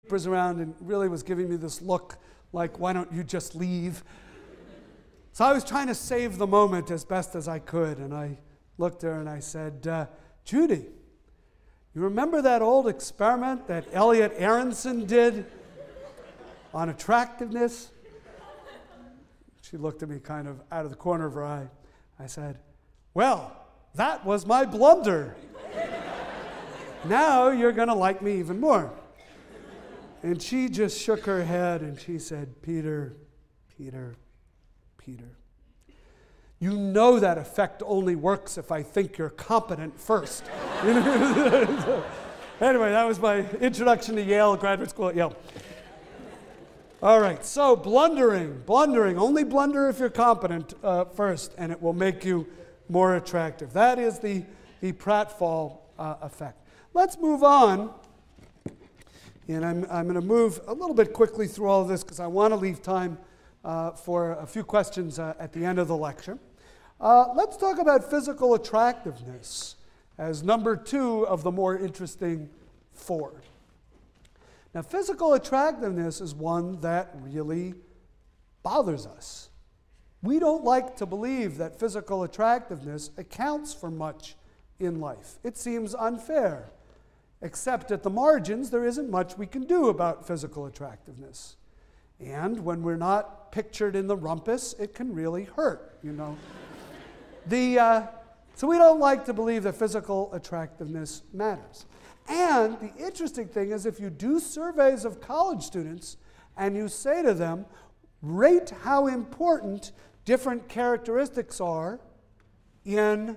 papers around and really was giving me this look like, why don't you just leave? So I was trying to save the moment as best as I could, and I looked at her and I said, Judy, you remember that old experiment that Elliot Aronson did on attractiveness? She looked at me kind of out of the corner of her eye. I said, well, that was my blunder. Now you're going to like me even more. And she just shook her head and she said, Peter, you know that effect only works if I think you're competent first. Anyway, that was my introduction to Yale, graduate school at Yale. All right, so blundering, only blunder if you're competent first, and it will make you more attractive. That is the pratfall effect. Let's move on, and I'm going to move a little bit quickly through all of this because I want to leave time for a few questions at the end of the lecture. Let's talk about physical attractiveness as number 2 of the more interesting 4. Now, physical attractiveness is one that really bothers us. We don't like to believe that physical attractiveness accounts for much in life. It seems unfair. Except at the margins, there isn't much we can do about physical attractiveness. And when we're not pictured in the rumpus, it can really hurt, you know. So we don't like to believe that physical attractiveness matters. And the interesting thing is if you do surveys of college students and you say to them, rate how important different characteristics are in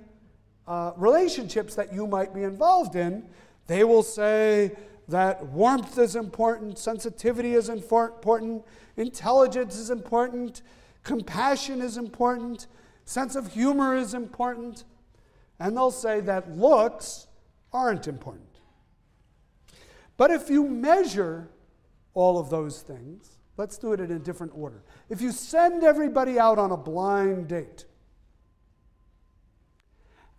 relationships that you might be involved in, they will say that warmth is important, sensitivity is important, intelligence is important, compassion is important, sense of humor is important, and they'll say that looks aren't important. But if you measure all of those things, let's do it in a different order. If you send everybody out on a blind date,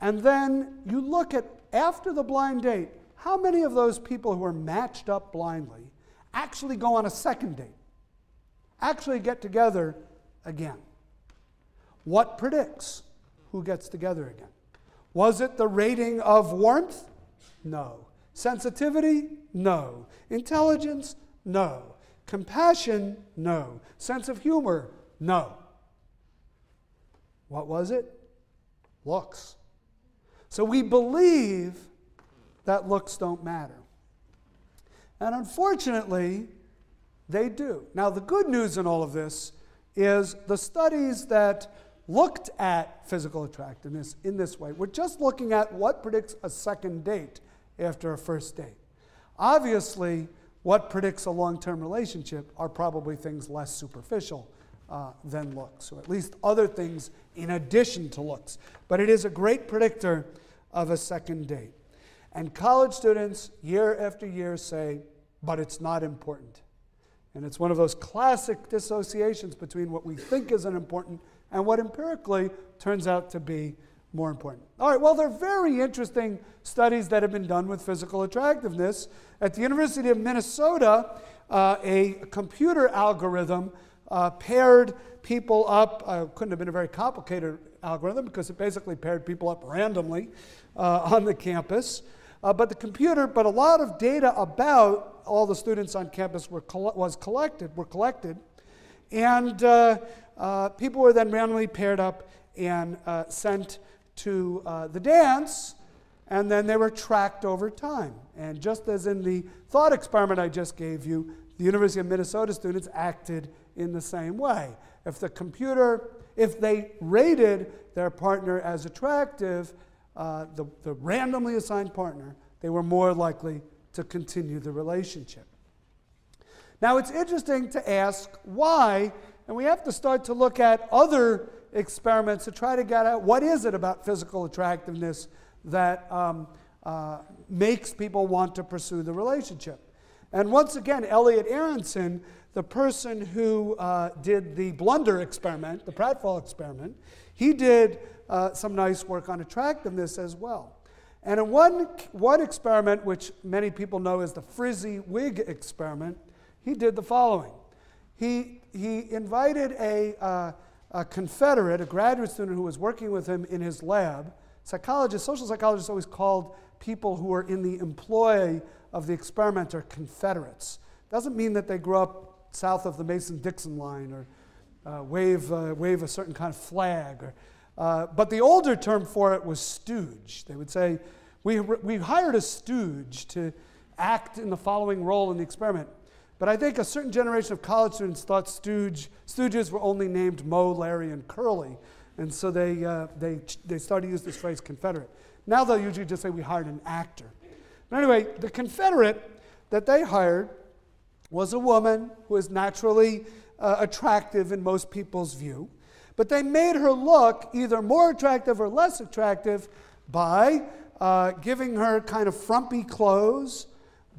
and then you look at, after the blind date, how many of those people who are matched up blindly actually go on a second date, actually get together again? What predicts who gets together again? Was it the rating of warmth? No. Sensitivity? No. Intelligence? No. Compassion? No. Sense of humor? No. What was it? Looks. So we believe that looks don't matter. And unfortunately, they do. Now, the good news in all of this is the studies that looked at physical attractiveness in this way were just looking at what predicts a second date after a first date. Obviously, what predicts a long-term relationship are probably things less superficial than looks, or at least other things in addition to looks. But it is a great predictor of a second date. And college students, year after year, say, but it's not important. And it's one of those classic dissociations between what we think is important and what empirically turns out to be more important. All right, well, there are very interesting studies that have been done with physical attractiveness. At the University of Minnesota, a computer algorithm paired people up. Couldn't have been a very complicated algorithm because it basically paired people up randomly on the campus. But a lot of data about all the students on campus were collected, and people were then randomly paired up and sent to the dance, and then they were tracked over time. And just as in the thought experiment I just gave you, the University of Minnesota students acted in the same way. If they rated their partner as attractive, the randomly assigned partner, they were more likely to continue the relationship. Now, it's interesting to ask why, and we have to start to look at other experiments to try to get at what is it about physical attractiveness that makes people want to pursue the relationship. And once again, Elliot Aronson, the person who did the blunder experiment, the pratfall experiment, he did some nice work on attractiveness as well. And in one experiment, which many people know as the frizzy wig experiment, he did the following. He invited a Confederate, a graduate student who was working with him in his lab. Social psychologists always called people who were in the employ of the experimenter Confederates. Doesn't mean that they grew up south of the Mason-Dixon line or wave a certain kind of flag. But the older term for it was stooge. They would say, we hired a stooge to act in the following role in the experiment. But I think a certain generation of college students thought stooges were only named Moe, Larry, and Curly. And so they started to use this phrase Confederate. Now they'll usually just say we hired an actor. But anyway, the Confederate that they hired was a woman who was naturally attractive in most people's view. But they made her look either more attractive or less attractive by giving her kind of frumpy clothes,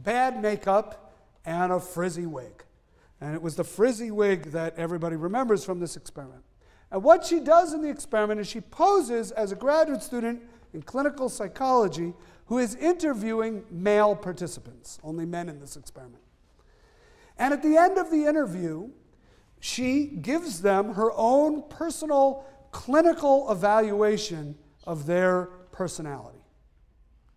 bad makeup, and a frizzy wig. And it was the frizzy wig that everybody remembers from this experiment. And what she does in the experiment is she poses as a graduate student in clinical psychology who is interviewing male participants, only men in this experiment. And at the end of the interview, she gives them her own personal clinical evaluation of their personality.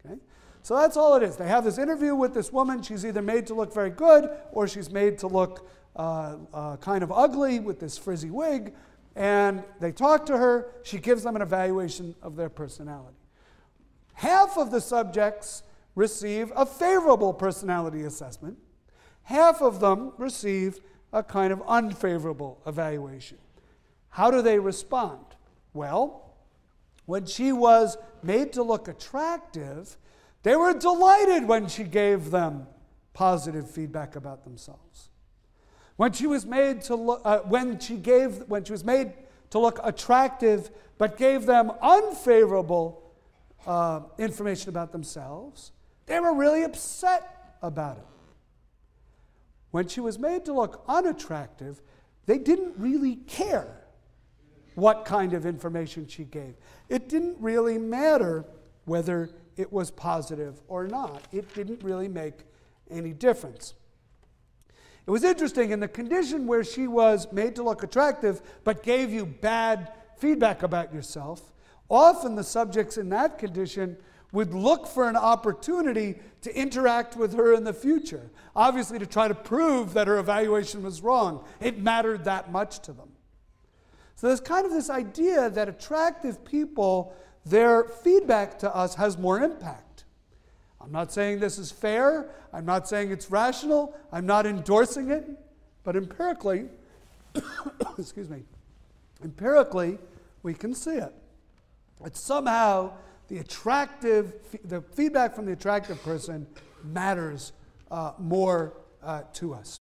Okay? So that's all it is. They have this interview with this woman. She's either made to look very good or she's made to look kind of ugly with this frizzy wig. And they talk to her. She gives them an evaluation of their personality. Half of the subjects receive a favorable personality assessment. Half of them receive a kind of unfavorable evaluation. How do they respond? Well, when she was made to look attractive, they were delighted when she gave them positive feedback about themselves. When she was made to look, when she was made to look attractive, but gave them unfavorable information about themselves, they were really upset about it. When she was made to look unattractive, they didn't really care what kind of information she gave. It didn't really matter whether it was positive or not. It didn't really make any difference. It was interesting, in the condition where she was made to look attractive but gave you bad feedback about yourself, often the subjects in that condition would look for an opportunity to interact with her in the future, obviously to try to prove that her evaluation was wrong. It mattered that much to them. So there's kind of this idea that attractive people, their feedback to us has more impact. I'm not saying this is fair. I'm not saying it's rational. I'm not endorsing it. But empirically, excuse me, empirically, we can see it. That somehow the feedback from the attractive person matters more to us.